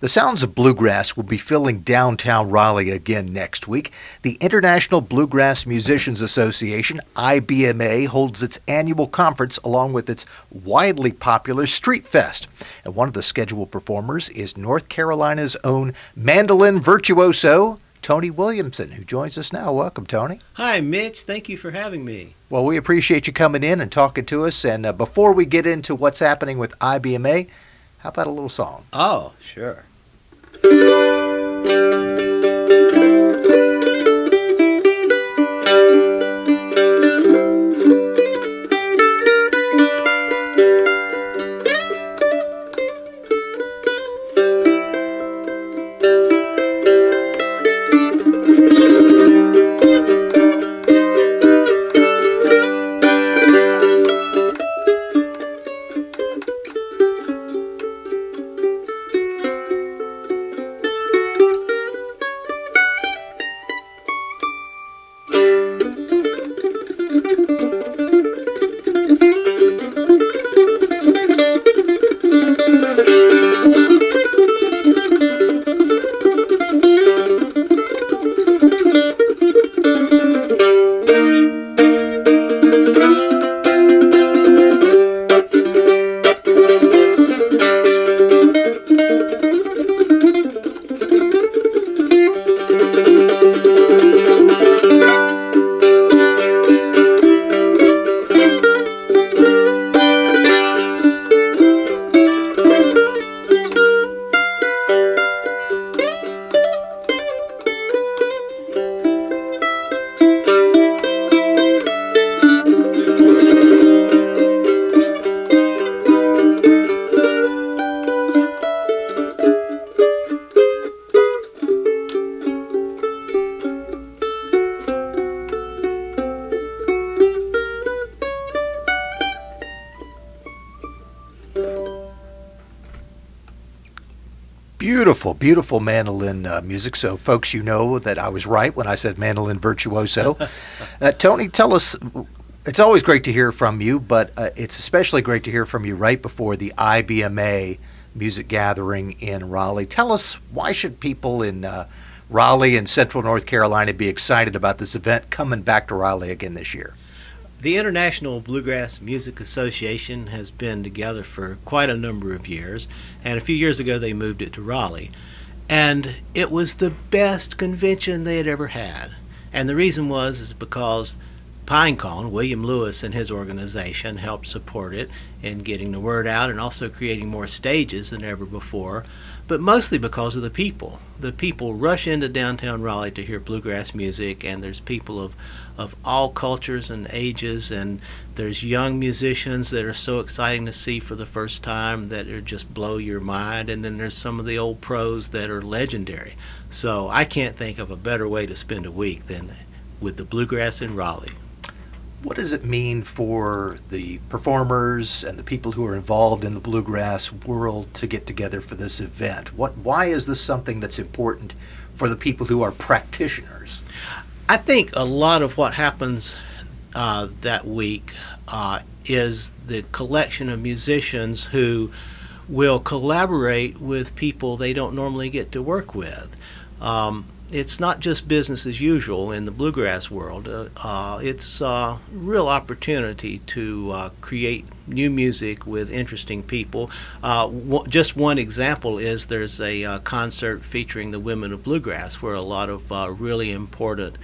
The sounds of bluegrass will be filling downtown Raleigh again next week. The International Bluegrass Musicians Association, IBMA, holds its annual conference along with its widely popular Street Fest. And one of the scheduled performers is North Carolina's own mandolin virtuoso, Tony Williamson, who joins us now. Welcome, Tony. Hi, Mitch. Thank you for having me. Well, we appreciate you coming in and talking to us. And before we get into what's happening with IBMA, how about a little song? Oh, sure. Beautiful, beautiful mandolin music. So, folks, you know that I was right when I said mandolin virtuoso. Tony, tell us, it's always great to hear from you, but it's especially great to hear from you right before the IBMA music gathering in Raleigh. Tell us, why should people in Raleigh and Central North Carolina be excited about this event coming back to Raleigh again this year? The International Bluegrass Music Association has been together for quite a number of years, and a few years ago they moved it to Raleigh. And it was the best convention they had ever had. And the reason is because Pinecone, William Lewis and his organization helped support it in getting the word out and also creating more stages than ever before, but mostly because of the people. The people rush into downtown Raleigh to hear bluegrass music, and there's people of all cultures and ages, and there's young musicians that are so exciting to see for the first time that are just blow your mind, and then there's some of the old pros that are legendary. So I can't think of a better way to spend a week than with the bluegrass in Raleigh. What does it mean for the performers and the people who are involved in the bluegrass world to get together for this event? Why is this something that's important for the people who are practitioners? I think a lot of what happens that week is the collection of musicians who will collaborate with people they don't normally get to work with. It's not just business as usual in the bluegrass world. It's a real opportunity to create new music with interesting people. Just one example is there's a concert featuring the women of bluegrass, where a lot of really important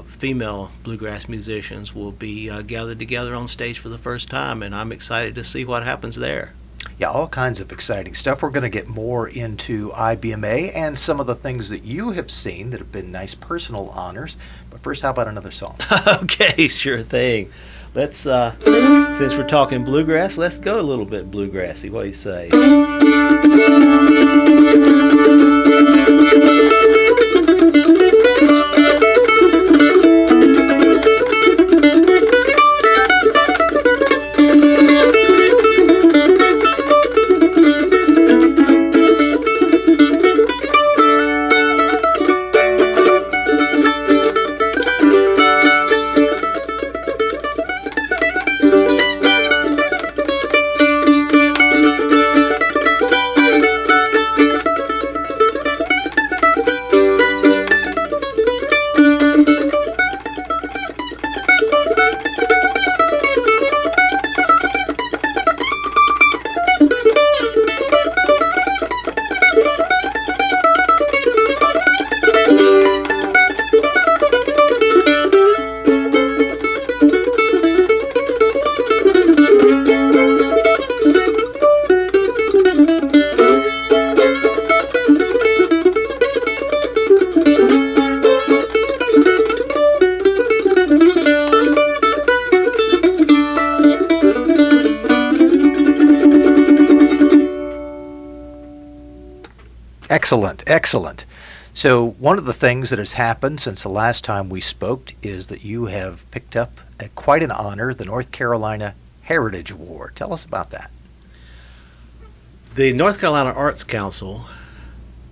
female bluegrass musicians will be gathered together on stage for the first time, and I'm excited to see what happens there. Yeah, all kinds of exciting stuff. We're going to get more into IBMA and some of the things that you have seen that have been nice personal honors. But first, how about another song? Okay, sure thing. Let's, since we're talking bluegrass, let's go a little bit bluegrassy. What do you say? Excellent, excellent. So, one of the things that has happened since the last time we spoke is that you have picked up quite an honor, the North Carolina Heritage Award. Tell us about that. The North Carolina Arts Council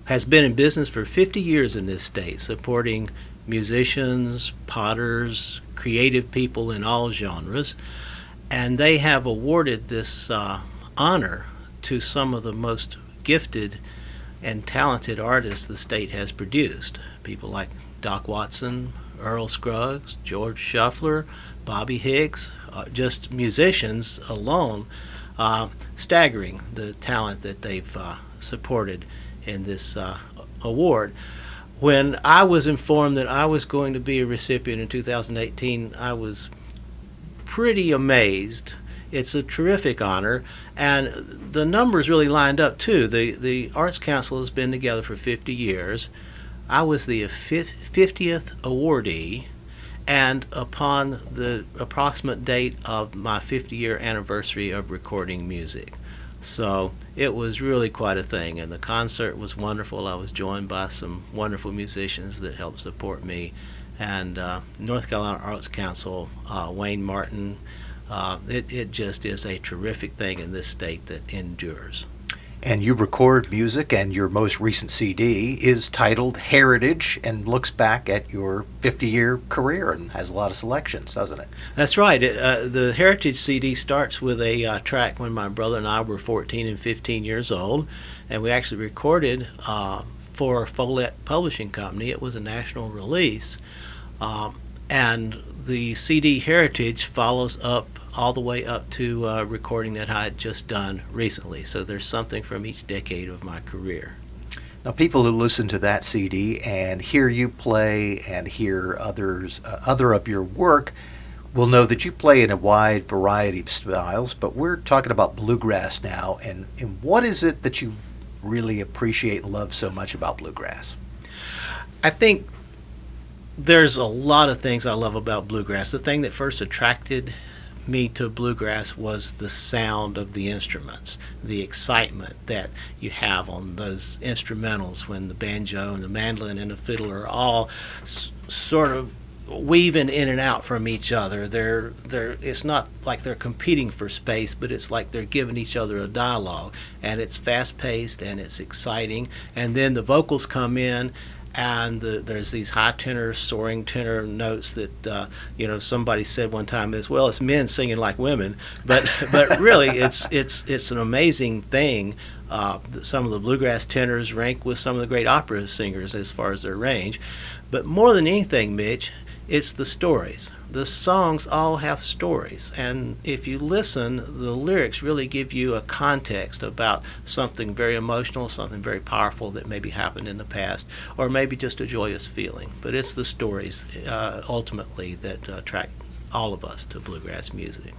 has been in business for 50 years in this state, supporting musicians, potters, creative people in all genres, and they have awarded this honor to some of the most gifted and talented artists the state has produced. People like Doc Watson, Earl Scruggs, George Shuffler, Bobby Hicks, just musicians alone, staggering the talent that they've supported in this award. When I was informed that I was going to be a recipient in 2018, I was pretty amazed. It's a terrific honor, and the numbers really lined up too. The Arts Council has been together for 50 years. I was the 50th awardee, and upon the approximate date of my 50-year anniversary of recording music. So it was really quite a thing, and the concert was wonderful. I was joined by some wonderful musicians that helped support me, and North Carolina Arts Council, Wayne Martin. It just is a terrific thing in this state that endures. And you record music, and your most recent CD is titled Heritage and looks back at your 50-year career and has a lot of selections, doesn't it? That's right. The Heritage CD starts with a track when my brother and I were 14 and 15 years old, and we actually recorded for Follett Publishing Company. It was a national release, and the CD Heritage follows up all the way up to recording that I had just done recently. So there's something from each decade of my career. Now, people who listen to that CD and hear you play and hear other of your work will know that you play in a wide variety of styles, but we're talking about bluegrass now. And what is it that you really appreciate and love so much about bluegrass? I think there's a lot of things I love about bluegrass. The thing that first attracted me to bluegrass was the sound of the instruments, the excitement that you have on those instrumentals when the banjo and the mandolin and the fiddle are all sort of weaving in and out from each other. It's not like they're competing for space, but it's like they're giving each other a dialogue, and it's fast-paced and it's exciting. And then the vocals come in, and there's these high tenor, soaring tenor notes that somebody said one time as well. It's men singing like women, but really it's an amazing thing. Some of the bluegrass tenors rank with some of the great opera singers as far as their range, but more than anything, Mitch, it's the stories. The songs all have stories, and if you listen, the lyrics really give you a context about something very emotional, something very powerful that maybe happened in the past, or maybe just a joyous feeling. But it's the stories ultimately that attract all of us to bluegrass music.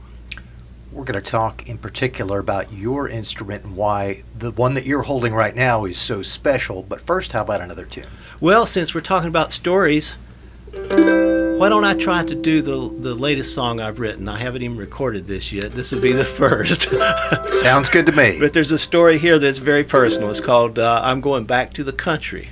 We're going to talk in particular about your instrument and why the one that you're holding right now is so special. But first, how about another tune? Well, since we're talking about stories, why don't I try to do the latest song I've written? I haven't even recorded this yet. This would be the first. Sounds good to me. But there's a story here that's very personal. It's called I'm Going Back to the Country.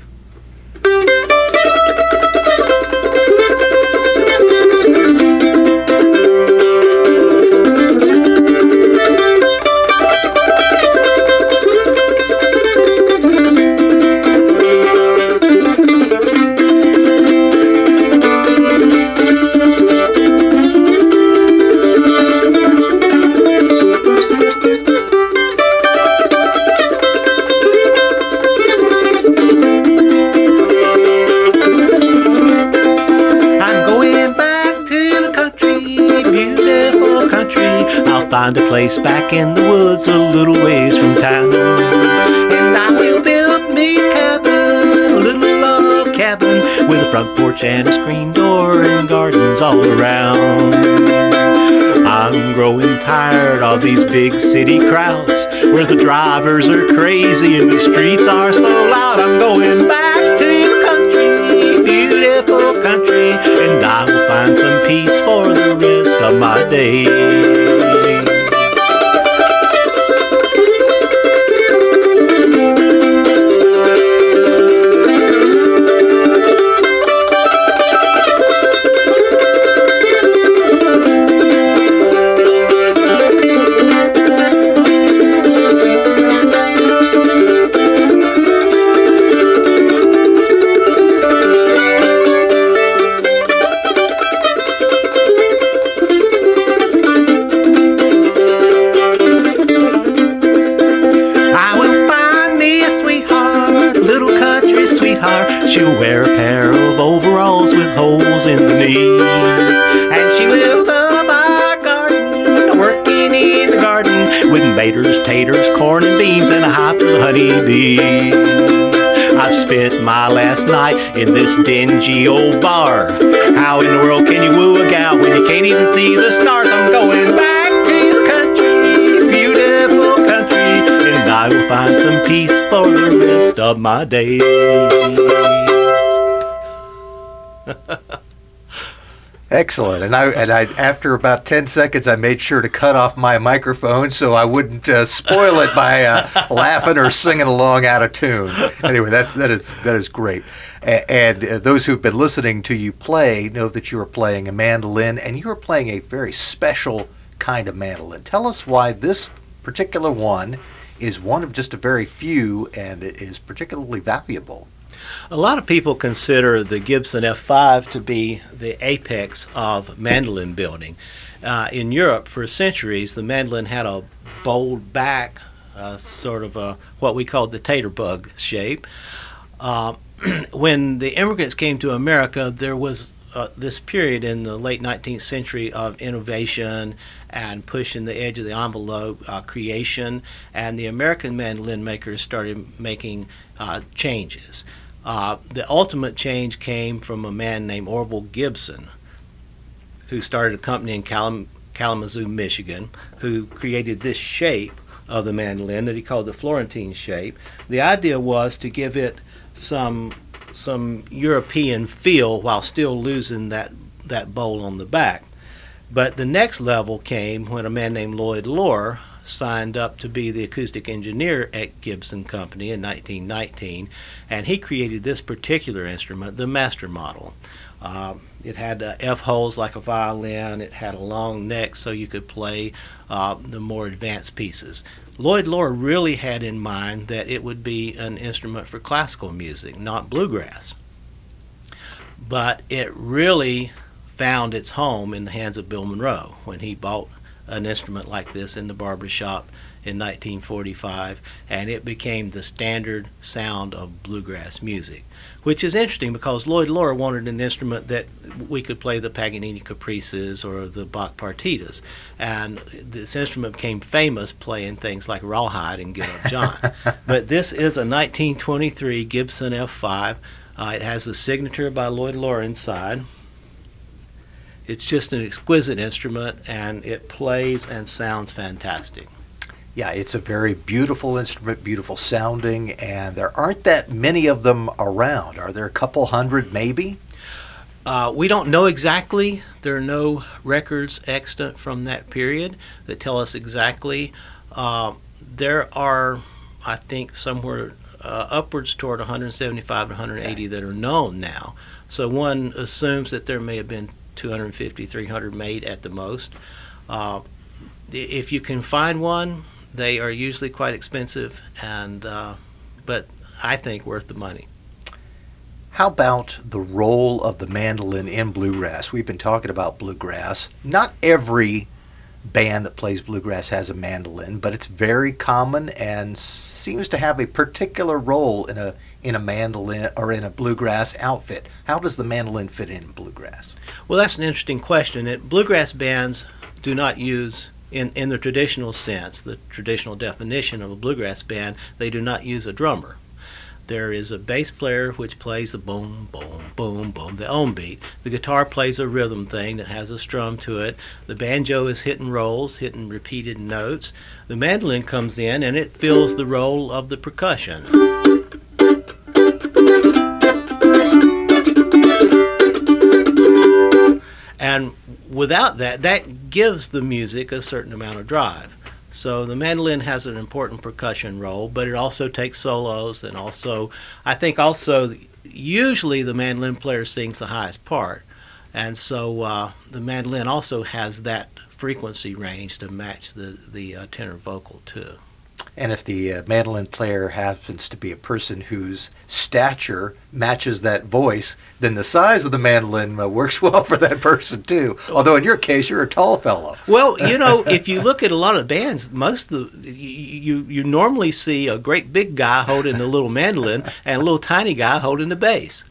Find a place back in the woods a little ways from town, and I will build me a cabin, a little log cabin, with a front porch and a screen door and gardens all around. I'm growing tired of these big city crowds, where the drivers are crazy and the streets are so loud. I'm going back to the country, beautiful country, and I will find some peace for the rest of my days. sweetheart. She'll wear a pair of overalls with holes in the knees. And she will love our garden, working in the garden with maters, taters, corn and beans, and a hive full of honeybees. I've spent my last night in this dingy old bar. How in the world can you woo a gal when you can't even see the stars? I'm going back to the country, beautiful country, and I will find some peace for the rest of my days. Excellent. And I after about 10 seconds, I made sure to cut off my microphone so I wouldn't spoil it by laughing or singing along out of tune. Anyway, that is great. And those who've been listening to you play know that you are playing a mandolin, and you are playing a very special kind of mandolin. Tell us why this particular one is one of just a very few, and it is particularly valuable. A lot of people consider the Gibson F5 to be the apex of mandolin building. In Europe, for centuries, the mandolin had a bowled back, sort of what we called the tater bug shape. When the immigrants came to America, there was this period in the late 19th century of innovation and pushing the edge of the envelope, creation, and the American mandolin makers started making changes. The ultimate change came from a man named Orville Gibson, who started a company in Kalamazoo, Michigan, who created this shape of the mandolin that he called the Florentine shape. The idea was to give it some European feel while still losing that bowl on the back. But the next level came when a man named Lloyd Loar signed up to be the acoustic engineer at Gibson Company in 1919, and he created this particular instrument, the master model. It had F holes like a violin. It had a long neck so you could play the more advanced pieces. Lloyd Loar really had in mind that it would be an instrument for classical music, not bluegrass. But it really found its home in the hands of Bill Monroe when he bought an instrument like this in the barber shop in 1945, and it became the standard sound of bluegrass music, which is interesting because Lloyd Loar wanted an instrument that we could play the Paganini Caprices or the Bach Partitas, and this instrument became famous playing things like Rawhide and Get Up John. But this is a 1923 Gibson F5. It has the signature by Lloyd Loar inside. It's just an exquisite instrument, and it plays and sounds fantastic. Yeah, it's a very beautiful instrument, beautiful sounding, and there aren't that many of them around. Are there a couple hundred maybe? We don't know exactly. There are no records extant from that period that tell us exactly. There are, I think, somewhere upwards toward 175 to 180 that are known now. So one assumes that there may have been 250, 300 made at the most. If you can find one, they are usually quite expensive, and but I think worth the money. How about the role of the mandolin in bluegrass? We've been talking about bluegrass. Not every band that plays bluegrass has a mandolin, but it's very common and seems to have a particular role in a mandolin or in a bluegrass outfit. How does the mandolin fit in bluegrass? Well, that's an interesting question. Bluegrass bands do not use, in the traditional sense, the traditional definition of a bluegrass band, they do not use a drummer. There is a bass player which plays the boom, boom, boom, boom, the ohm beat. The guitar plays a rhythm thing that has a strum to it. The banjo is hitting rolls, hitting repeated notes. The mandolin comes in and it fills the role of the percussion. And without that, that gives the music a certain amount of drive. So the mandolin has an important percussion role, but it also takes solos, and also, I think also, usually the mandolin player sings the highest part. And so the mandolin also has that frequency range to match the tenor vocal too. And if the mandolin player happens to be a person whose stature matches that voice, then the size of the mandolin works well for that person too. Although in your case, you're a tall fellow. Well, if you look at a lot of bands, most of you normally see a great big guy holding a little mandolin and a little tiny guy holding the bass.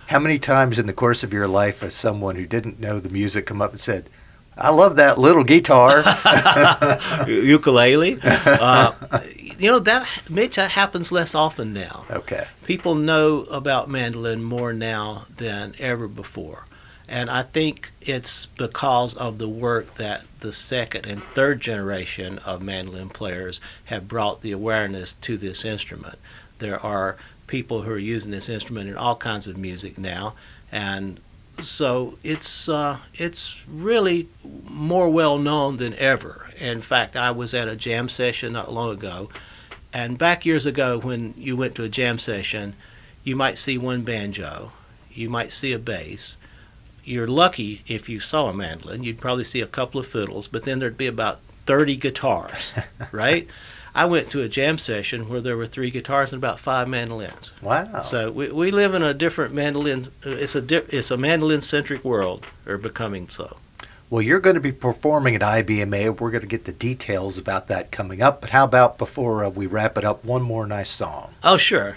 How many times in the course of your life has someone who didn't know the music come up and said, "I love that little guitar"? Ukulele. That Mitch, that happens less often now. Okay. People know about mandolin more now than ever before. And I think it's because of the work that the second and third generation of mandolin players have brought the awareness to this instrument. There are people who are using this instrument in all kinds of music now, and so it's really more well known than ever. In fact, I was at a jam session not long ago, and back years ago when you went to a jam session, you might see one banjo, you might see a bass. You're lucky if you saw a mandolin. You'd probably see a couple of fiddles, but then there'd be about 30 guitars, right? I went to a jam session where there were 3 guitars and about 5 mandolins. Wow. So we live in a different mandolin. It's a mandolin-centric world, or becoming so. Well, you're going to be performing at IBMA. We're going to get the details about that coming up. But how about before we wrap it up, one more nice song? Oh, sure.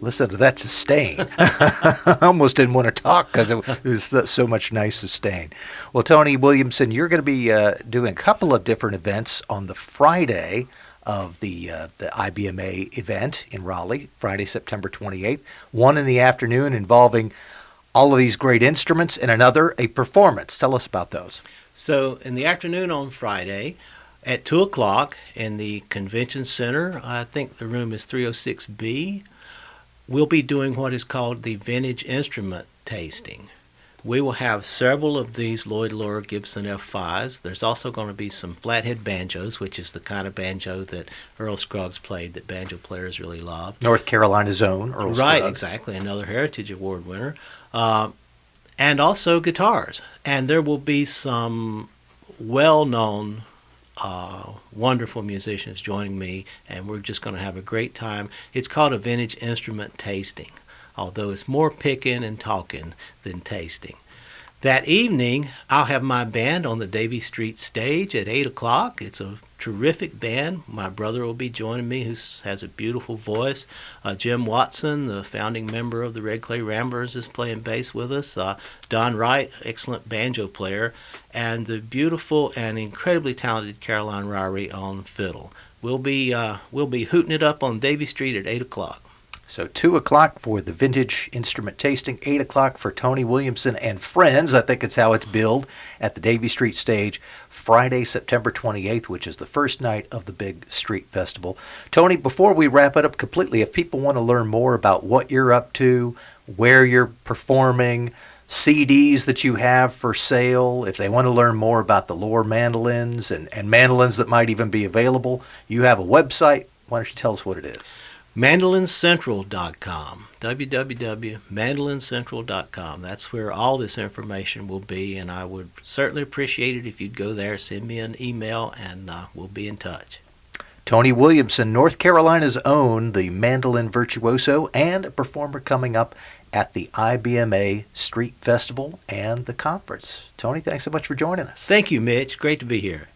Listen to that sustain. I almost didn't want to talk because it was so much nice sustain. Well, Tony Williamson, you're going to be doing a couple of different events on the Friday of the IBMA event in Raleigh, Friday, September 28th. One in the afternoon involving all of these great instruments, and another, a performance. Tell us about those. So in the afternoon on Friday, at 2 o'clock in the Convention Center, I think the room is 306B, we'll be doing what is called the Vintage Instrument Tasting. We will have several of these Lloyd Loar Gibson F5s. There's also going to be some flathead banjos, which is the kind of banjo that Earl Scruggs played that banjo players really love. North Carolina's own Earl Scruggs. Right, exactly, another Heritage Award winner. And also guitars. And there will be some well-known wonderful musicians joining me, and we're just going to have a great time. It's called a Vintage Instrument Tasting, although it's more picking and talking than tasting. That evening, I'll have my band on the Davie Street stage at 8 o'clock. It's a terrific band. My brother will be joining me, who has a beautiful voice. Jim Watson, the founding member of the Red Clay Ramblers, is playing bass with us. Don Wright, excellent banjo player. And the beautiful and incredibly talented Caroline Ryrie on fiddle. We'll be hooting it up on Davie Street at 8 o'clock. So 2 o'clock for the Vintage Instrument Tasting, 8 o'clock for Tony Williamson and friends. I think it's how it's billed at the Davie Street stage, Friday, September 28th, which is the first night of the big street festival. Tony, before we wrap it up completely, if people want to learn more about what you're up to, where you're performing, CDs that you have for sale, if they want to learn more about the Loar mandolins and mandolins that might even be available, you have a website. Why don't you tell us what it is? mandolincentral.com, www.mandolincentral.com. That's where all this information will be, and I would certainly appreciate it if you'd go there, send me an email, and we'll be in touch. Tony Williamson, North Carolina's own, the mandolin virtuoso, and a performer coming up at the IBMA Street Festival and the conference. Tony, thanks so much for joining us. Thank you, Mitch. Great to be here.